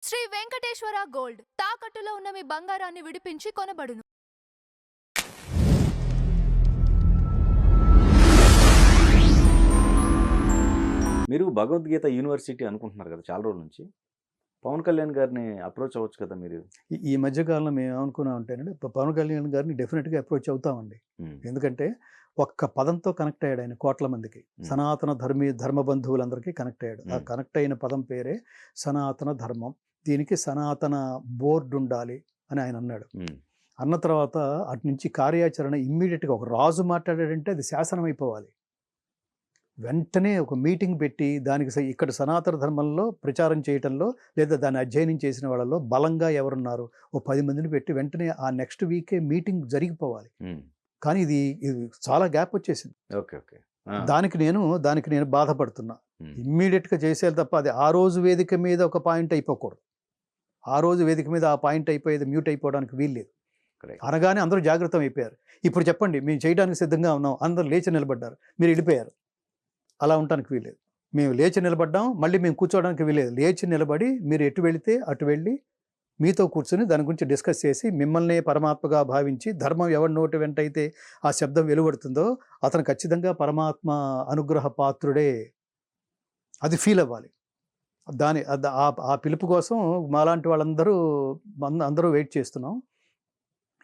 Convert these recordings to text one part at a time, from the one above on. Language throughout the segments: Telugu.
శ్రీ వెంకటేశ్వర గోల్డ్ తాకట్టులో ఉన్న మీ బంగారాన్ని విడిపించి కొనబడును. మీరు భగవద్గీత యూనివర్సిటీ అనుకుంటున్నారు కదా చాలా రోజుల నుంచి. పవన్ కళ్యాణ్ గారిని అప్రోచ్ అవ్వచ్చు కదా మీరు? ఈ మధ్య కాలంలో మేము ఏమనుకున్నామంటేనండి, పవన్ కళ్యాణ్ గారిని డెఫినెట్గా అప్రోచ్ అవుతామండి. ఎందుకంటే ఒక్క పదంతో కనెక్ట్ అయ్యాడు ఆయన కోట్ల మందికి. సనాతన ధర్మ బంధువులందరికీ కనెక్ట్ అయ్యాడు. ఆ కనెక్ట్ అయిన పదం పేరే సనాతన ధర్మం. దీనికి సనాతన బోర్డు ఉండాలి అని ఆయన అన్నాడు. అన్న తర్వాత అటు నుంచి కార్యాచరణ ఇమ్మీడియట్గా ఒక రాజు మాట్లాడాడంటే అది శాసనం అయిపోవాలి. వెంటనే ఒక మీటింగ్ పెట్టి దానికి ఇక్కడ సనాతన ధర్మంలో ప్రచారం చేయటంలో లేదా దాన్ని అధ్యయనం చేసిన వాళ్ళలో బలంగా ఎవరున్నారు ఓ 10 మందిని పెట్టి వెంటనే ఆ నెక్స్ట్ వీకే మీటింగ్ జరిగిపోవాలి. కానీ ఇది చాలా గ్యాప్ వచ్చేసింది. దానికి నేను బాధపడుతున్నా. ఇమ్మీడియట్గా చేసేది తప్ప అది ఆ రోజు వేదిక మీద ఒక పాయింట్ అయిపోకూడదు. ఆ రోజు వేదిక మీద ఆ పాయింట్ అయిపోయేది మ్యూట్ అయిపోవడానికి వీల్లేదు. అనగానే అందరూ జాగ్రత్త అయిపోయారు. ఇప్పుడు చెప్పండి, మేము చేయడానికి సిద్ధంగా ఉన్నాం, అందరూ లేచి నిలబడ్డారు, మీరు వెళ్ళిపోయారు. అలా ఉండటానికి వీల్లేదు. మేము లేచి నిలబడ్డాం, మళ్ళీ మేము కూర్చోవడానికి వీల్లేదు. లేచి నిలబడి మీరు ఎటు వెళితే అటు వెళ్ళి మీతో కూర్చొని దాని గురించి డిస్కస్ చేసి మిమ్మల్ని పరమాత్మగా భావించి ధర్మం ఎవరి నోటి వెంటైతే ఆ శబ్దం వెలువడుతుందో అతను ఖచ్చితంగా పరమాత్మ అనుగ్రహ పాత్రుడే, అది ఫీల్ అవ్వాలి. ఆ పిలుపు కోసం మాలాంటి వాళ్ళందరూ అందరూ వెయిట్ చేస్తున్నాం.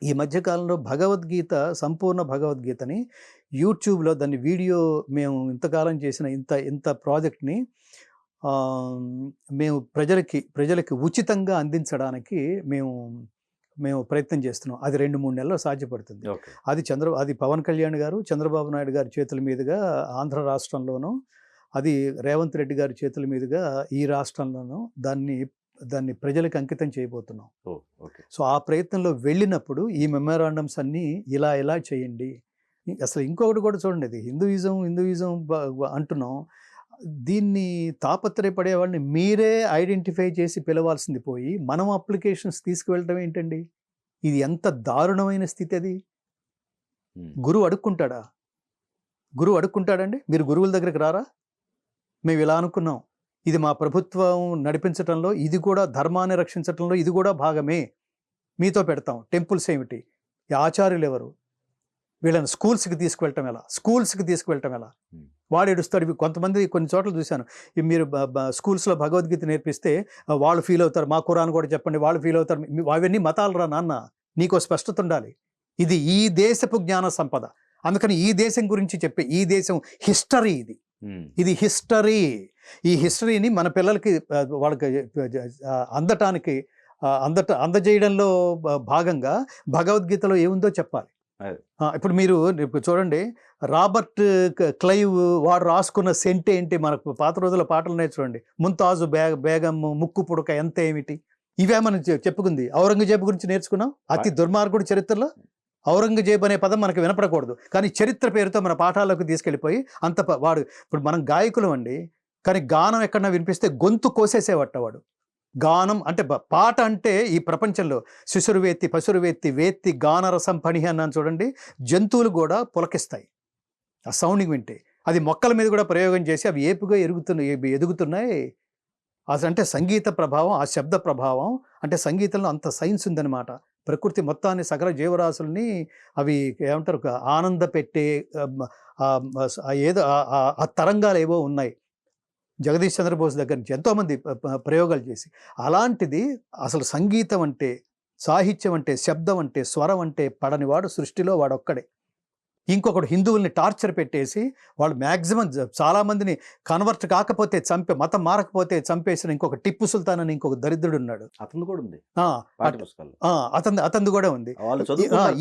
ఈ మధ్యకాలంలో భగవద్గీత, సంపూర్ణ భగవద్గీతని యూట్యూబ్లో దాన్ని వీడియో మేము ఇంతకాలం చేసిన ఇంత ప్రాజెక్ట్ని మేము ప్రజలకి ఉచితంగా అందించడానికి మేము ప్రయత్నం చేస్తున్నాం. అది 2-3 నెలల్లో సాధ్యపడుతుంది. అది పవన్ కళ్యాణ్ గారు, చంద్రబాబు నాయుడు గారి చేతుల మీదుగా ఆంధ్ర రాష్ట్రంలోనూ, అది రేవంత్ రెడ్డి గారి చేతుల మీదుగా ఈ రాష్ట్రంలోనూ దాన్ని ప్రజలకు అంకితం చేయబోతున్నాం. సో ఆ ప్రయత్నంలో వెళ్ళినప్పుడు ఈ మెమోరాండమ్స్ అన్నీ ఇలా చేయండి. అసలు ఇంకొకటి కూడా చూడండి, ఇది హిందూయిజం అంటున్నాం. దీన్ని తాపత్రయపడే వాళ్ళని మీరే ఐడెంటిఫై చేసి పిలవాల్సింది పోయి మనం అప్లికేషన్స్ తీసుకువెళ్ళటం ఏంటండి? ఇది ఎంత దారుణమైన స్థితి. అది గురువు అడుక్కుంటాడండి? మీరు గురువుల దగ్గరికి రారా? మేము ఇలా అనుకున్నాం, ఇది మా ప్రభుత్వం నడిపించటంలో, ఇది కూడా ధర్మాన్ని రక్షించటంలో ఇది కూడా భాగమే, మీతో పెడతాం. టెంపుల్స్ ఏమిటి? ఆచార్యులు ఎవరు? వీళ్ళని స్కూల్స్కి తీసుకువెళ్ళటం ఎలా? వాడు ఏడుస్తాడు. కొంతమంది కొన్ని చోట్ల చూశాను, మీరు స్కూల్స్లో భగవద్గీత నేర్పిస్తే వాళ్ళు ఫీల్ అవుతారు, మా ఖురాన్ కూడా చెప్పండి, వాళ్ళు ఫీల్ అవుతారు. అవన్నీ మతాలు రా నాన్న, నీకో స్పష్టత ఉండాలి. ఇది ఈ దేశపు జ్ఞాన సంపద. అందుకని ఈ దేశం గురించి చెప్పే, ఈ దేశం హిస్టరీ, ఇది హిస్టరీ. ఈ హిస్టరీని మన పిల్లలకి వాళ్ళకి అందజేయడంలో భాగంగా భగవద్గీతలో ఏముందో చెప్పాలి. ఇప్పుడు మీరు చూడండి, రాబర్ట్ క్లైవ్ వాడు రాసుకున్న సెంట్ ఏంటి? మనకు పాత రోజుల పాటలు ఉన్నాయి చూడండి, ముంతాజు బేగం ముక్కు పుడక ఎంత ఏమిటి, ఇవే మనం చెప్పుకుంది. ఔరంగజేబు గురించి నేర్చుకున్నాం. అతి దుర్మార్గుడు చరిత్రలో ఔరంగజేబు అనే పదం మనకు వినపడకూడదు, కానీ చరిత్ర పేరుతో మన పాఠాలకు తీసుకెళ్ళిపోయి వాడు. ఇప్పుడు మనం గాయకులం అండి, కానీ గానం ఎక్కడన్నా వినిపిస్తే గొంతు కోసేసేవట్ట వాడు. గానం అంటే పాట అంటే ఈ ప్రపంచంలో శిశురువేత్తి పశురువేత్తి వేత్తి గానరసం పని అన్నాను చూడండి. జంతువులు కూడా పులకిస్తాయి ఆ సౌండింగ్ వింటే. అది మొక్కల మీద కూడా ప్రయోగం చేసి అవి ఏపుగా ఎదుగుతున్నాయి. అసలు అంటే సంగీత ప్రభావం, ఆ శబ్ద ప్రభావం, అంటే సంగీతంలో అంత సైన్స్ ఉందన్నమాట. ప్రకృతి మొత్తాన్ని, సకల జీవరాశుల్ని అవి ఏమంటారు, ఆనంద పెట్టే ఏదో ఆ తరంగాలు ఏవో ఉన్నాయి. జగదీష్ చంద్రబోస్ దగ్గర నుంచి ఎంతోమంది ప్రయోగాలు చేసి, అలాంటిది అసలు సంగీతం అంటే, సాహిత్యం అంటే, శబ్దం అంటే, స్వరం అంటే పడనివాడు సృష్టిలో వాడొక్కడే. ఇంకొకడు హిందువుల్ని టార్చర్ పెట్టేసి వాళ్ళు మ్యాక్సిమం చాలామందిని కన్వర్ట్ కాకపోతే మతం మారకపోతే చంపేసిన ఇంకొక టిప్పు సుల్తాన్ అని ఇంకొక దరిద్రుడు ఉన్నాడు. అతను కూడా ఉంది, అతను కూడా ఉంది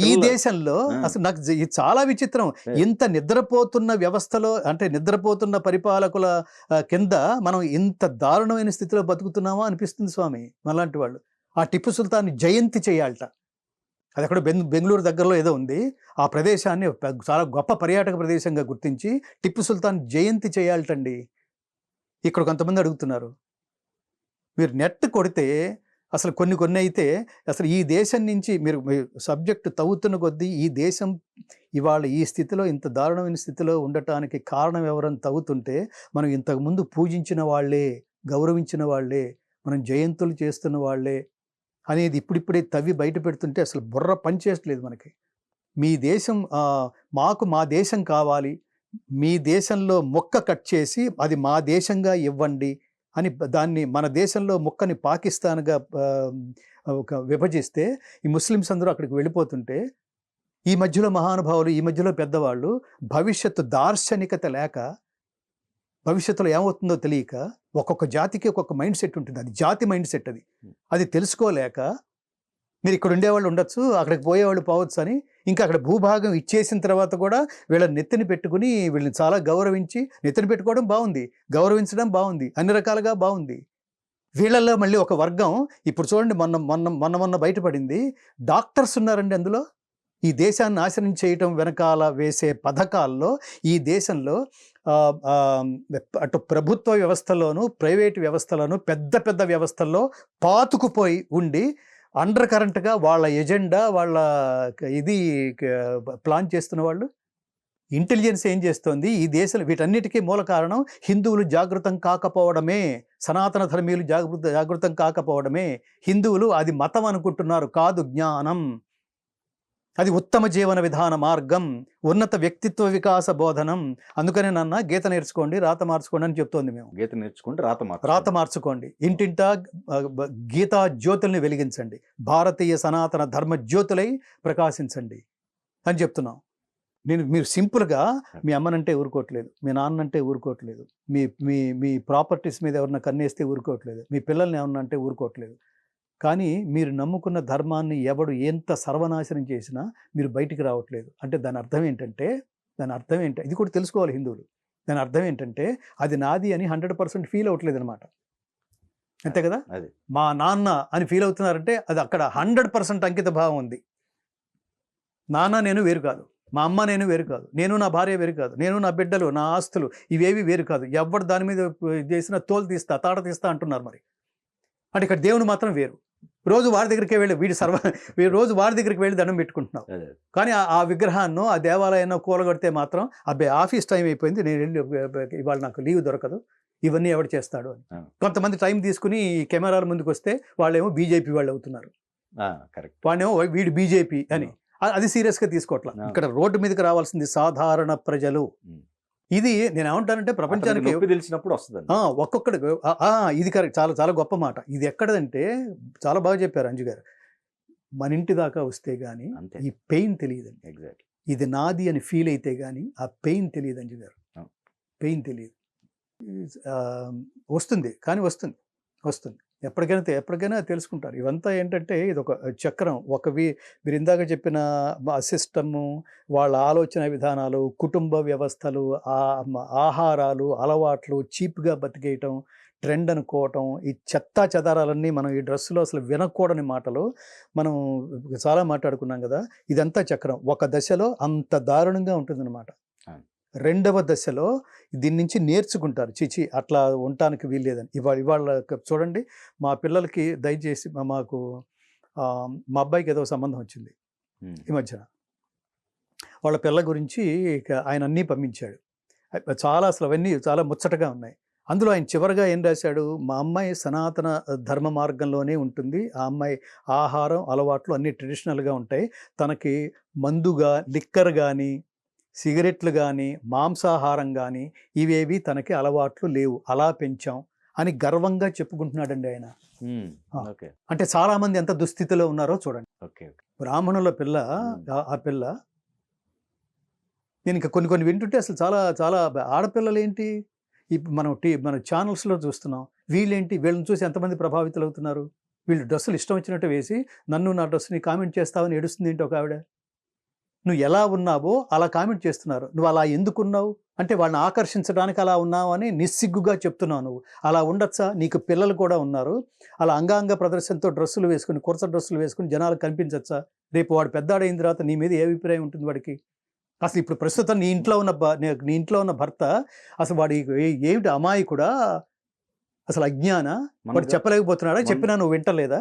ఈ దేశంలో. అసలు నాకు చాలా విచిత్రం, ఇంత నిద్రపోతున్న వ్యవస్థలో, అంటే నిద్రపోతున్న పరిపాలకుల కింద మనం ఇంత దారుణమైన స్థితిలో బతుకుతున్నామా అనిపిస్తుంది స్వామి. మనలాంటి వాళ్ళు ఆ టిప్పు సుల్తాన్ జయంతి చేయాలట. అది అక్కడ బెంగళూరు దగ్గరలో ఏదో ఉంది. ఆ ప్రదేశాన్ని చాలా గొప్ప పర్యాటక ప్రదేశంగా గుర్తించి టిప్పు సుల్తాన్ జయంతి చేయాలటండి. ఇక్కడ కొంతమంది అడుగుతున్నారు. మీరు నెట్ కొడితే అసలు కొన్ని అయితే అసలు ఈ దేశం నుంచి మీరు సబ్జెక్టు తవ్వుతున్న కొద్దీ ఈ దేశం ఇవాళ ఈ స్థితిలో, ఇంత దారుణమైన స్థితిలో ఉండటానికి కారణం ఎవరని తవ్వుతుంటే మనం ఇంతకుముందు పూజించిన వాళ్ళే, గౌరవించిన వాళ్ళే, మనం జయంతులు చేస్తున్న వాళ్ళే అనేది ఇప్పుడిప్పుడే తవ్వి బయట పెడుతుంటే అసలు బుర్ర పనిచేయట్లేదు మనకి. మీ దేశం మాకు మా దేశం కావాలి, మీ దేశంలో మొక్క కట్ చేసి అది మా దేశంగా ఇవ్వండి అని దాన్ని మన దేశంలో మొక్కని పాకిస్తాన్గా ఒక విభజిస్తే ఈ ముస్లిమ్స్ అందరూ అక్కడికి వెళ్ళిపోతుంటే ఈ మధ్యలో మహానుభావులు, ఈ మధ్యలో పెద్దవాళ్ళు భవిష్యత్తు దార్శనికత లేక, భవిష్యత్తులో ఏమవుతుందో తెలియక, ఒక్కొక్క జాతికి ఒక్కొక్క మైండ్ సెట్ ఉంటుంది, అది జాతి మైండ్ సెట్, అది తెలుసుకోలేక మీరు ఇక్కడ ఉండేవాళ్ళు ఉండొచ్చు, అక్కడికి పోయేవాళ్ళు పోవచ్చు అని ఇంకా అక్కడ భూభాగం ఇచ్చేసిన తర్వాత కూడా వీళ్ళని నెత్తిని పెట్టుకుని వీళ్ళని చాలా గౌరవించి, నెత్తిని పెట్టుకోవడం బాగుంది, గౌరవించడం బాగుంది, అన్ని రకాలుగా బాగుంది. వీళ్ళల్లో మళ్ళీ ఒక వర్గం ఇప్పుడు చూడండి, మొన్న బయటపడింది, డాక్టర్స్ ఉన్నారండి అందులో. ఈ దేశాన్ని నాశనం చేయటం వెనకాల వేసే పథకాల్లో ఈ దేశంలో అటు ప్రభుత్వ వ్యవస్థలోను ప్రైవేటు వ్యవస్థలోను పెద్ద పెద్ద వ్యవస్థల్లో పాతుకుపోయి ఉండి అండర్ కరెంట్గా వాళ్ళ ఎజెండా, వాళ్ళ ఇది ప్లాన్ చేస్తున్న వాళ్ళు. ఇంటెలిజెన్స్ ఏం చేస్తోంది ఈ దేశంలో? వీటన్నిటికీ మూల కారణం హిందువులు జాగృతం కాకపోవడమే, సనాతన ధర్మీయులు జాగృతం కాకపోవడమే. హిందువులు అది మతం అనుకుంటున్నారు, కాదు, జ్ఞానం. అది ఉత్తమ జీవన విధాన మార్గం, ఉన్నత వ్యక్తిత్వ వికాస బోధనం. అందుకనే నాన్న గీత నేర్చుకోండి, రాత మార్చుకోండి అని చెప్తోంది మేము. గీత నేర్చుకోండి, రాత మార్చుకోండి, ఇంటింటా గీతా జ్యోతుల్ని వెలిగించండి, భారతీయ సనాతన ధర్మ జ్యోతులై ప్రకాశించండి అని చెప్తున్నాం. మీరు సింపుల్గా మీ అమ్మనంటే ఊరుకోవట్లేదు, మీ నాన్నంటే ఊరుకోవట్లేదు, మీ మీ మీ ప్రాపర్టీస్ మీద ఎవరన్నా కన్నేస్తే ఊరుకోవట్లేదు, మీ పిల్లల్ని ఏమన్నా అంటే ఊరుకోవట్లేదు. కానీ మీరు నమ్ముకున్న ధర్మాన్ని ఎవడు ఎంత సర్వనాశనం చేసినా మీరు బయటికి రావట్లేదు. అంటే దాని అర్థం ఏంటంటే ఇది కూడా తెలుసుకోవాలి హిందువులు. దాని అర్థం ఏంటంటే అది నాది అని 100% ఫీల్ అవ్వట్లేదు అనమాట. అంతే కదా? మా నాన్న అని ఫీల్ అవుతున్నారంటే అది అక్కడ 100% అంకిత భావం ఉంది. నాన్న నేను వేరు కాదు, మా అమ్మ నేను వేరు కాదు, నేను నా భార్య వేరు కాదు, నేను నా బిడ్డలు, నా ఆస్తులు ఇవేవి వేరు కాదు. ఎవడు దాని మీద చేసిన తోలు తీస్తా, తాట తీస్తా అంటున్నారు. మరి అంటే ఇక్కడ దేవుడు మాత్రం వేరు. రోజు వారి దగ్గరికి వెళ్ళి రోజు వారి దగ్గరికి వెళ్ళి దండం పెట్టుకుంటున్నావు. కానీ ఆ విగ్రహాన్ని, ఆ దేవాలయాన్ని కూలగొడితే మాత్రం అబ్బాయి ఆఫీస్ టైం అయిపోయింది, నేను వెళ్ళి ఇవాళ నాకు లీవ్ దొరకదు, ఇవన్నీ ఎవడు చేస్తాడు అని. కొంతమంది టైం తీసుకుని కెమెరాల ముందుకు వస్తే వాళ్ళేమో బీజేపీ వాళ్ళు అవుతున్నారు, వాళ్ళేమో వీడు బీజేపీ అని. అది సీరియస్గా తీసుకోవట్లా. ఇక్కడ రోడ్డు మీదకి రావాల్సింది సాధారణ ప్రజలు. ఇది నేను ఏమంటానంటే ప్రపంచానికి తెలిసినప్పుడు వస్తుంది ఒక్కొక్కటి. ఇది కరెక్ట్, చాలా చాలా గొప్ప మాట. ఇది ఎక్కడదంటే చాలా బాగా చెప్పారు అంజు గారు. మన ఇంటి దాకా వస్తే గానీ ఈ పెయిన్ తెలియదండి. ఎగ్జాక్ట్లీ. ఇది నాది అని ఫీల్ అయితే గానీ ఆ పెయిన్ తెలియదు అంజు గారు. పెయిన్ తెలియదు. వస్తుంది కానీ వస్తుంది. ఎప్పటికైనా తెలుసుకుంటారు. ఇవంతా ఏంటంటే ఇది ఒక చక్రం. మీరు ఇందాక చెప్పిన సిస్టము, వాళ్ళ ఆలోచన విధానాలు, కుటుంబ వ్యవస్థలు, ఆహారాలు, అలవాట్లు, చీప్గా బతికేయటం, ట్రెండ్ అనుకోవటం, ఈ చెత్తా చెదారాలన్నీ మనం ఈ డ్రెస్సులో అసలు వినకూడని మాటలు మనం చాలా మాట్లాడుకున్నాం కదా. ఇదంతా చక్రం. ఒక దశలో అంత దారుణంగా ఉంటుందన్నమాట. రెండవ దశలో దీని నుంచి నేర్చుకుంటారు, చిచి అట్లా ఉండటానికి వీల్లేదని. ఇవాళ చూడండి, మా పిల్లలకి దయచేసి మా అబ్బాయికి ఏదో సంబంధం వచ్చింది ఈ మధ్యన. వాళ్ళ పిల్ల గురించి ఆయన అన్నీ పంపించాడు. అసలు అవన్నీ చాలా ముచ్చటగా ఉన్నాయి. అందులో ఆయన చివరిగా ఏం రాశాడు, మా అమ్మాయి సనాతన ధర్మ మార్గంలోనే ఉంటుంది, ఆ అమ్మాయి ఆహారం అలవాట్లు అన్నీ ట్రెడిషనల్గా ఉంటాయి, తనకి మందుగా లిక్కర్ కానీ సిగరెట్లు కానీ మాంసాహారం కానీ ఇవేవి తనకి అలవాట్లు లేవు, అలా పెంచాం అని గర్వంగా చెప్పుకుంటున్నాడండి ఆయన. అంటే చాలా మంది ఎంత దుస్థితిలో ఉన్నారో చూడండి. బ్రాహ్మణుల పిల్ల, ఆ పిల్ల. నేను ఇంకా కొన్ని వింటుంటే అసలు చాలా చాలా ఆడపిల్లలు ఏంటి మన ఛానల్స్లో చూస్తున్నాం. వీళ్ళని చూసి ఎంతమంది ప్రభావితులు అవుతున్నారు. వీళ్ళు డ్రెస్సులు ఇష్టం వచ్చినట్టు వేసి నన్ను నా డ్రెస్సుని కామెంట్ చేస్తావని ఏడుస్తుంది ఏంటి ఒక ఆవిడ. నువ్వు ఎలా ఉన్నావో అలా కామెంట్ చేస్తున్నారు. నువ్వు అలా ఎందుకున్నావు అంటే వాళ్ళని ఆకర్షించడానికి అలా ఉన్నావు అని నిస్సిగ్గుగా చెప్తున్నావు. నువ్వు అలా ఉండొచ్చా? నీకు పిల్లలు కూడా ఉన్నారు. అలా అంగాంగ ప్రదర్శనతో డ్రెస్సులు వేసుకుని, కుర్చ డ్రెస్సులు వేసుకుని జనాలు కనిపించచ్చా? రేపు వాడు పెద్దాడైన తర్వాత నీ మీద ఏ అభిప్రాయం ఉంటుంది వాడికి? అసలు ఇప్పుడు ప్రస్తుతం నీ ఇంట్లో ఉన్న భర్త అసలు వాడి ఏమిటి అమాయకుడా, అసలు అజ్ఞాన, వాడు చెప్పలేకపోతున్నాడా? చెప్పినా నువ్వు వింటలేదా?